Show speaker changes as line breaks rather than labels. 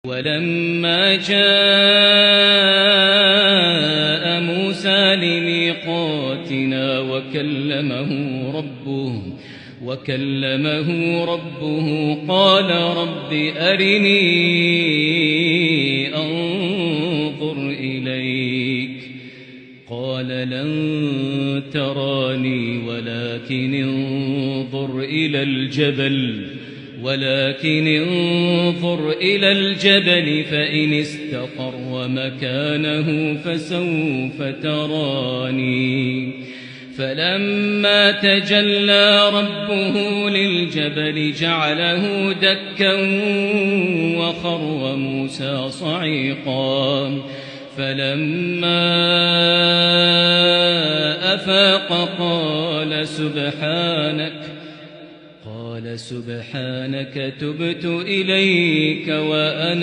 ولما جاء موسى لميقاتنا وكلمه ربه قال رب أرني أنظر إليك قال لن تراني ولكن انظر إلى الجبل فإن استقر مكانه فسوف تراني فلما تجلى ربه للجبل جعله دكا وخر موسى صعيقا فلما أفاق قال سبحانك تبت إليك وأنا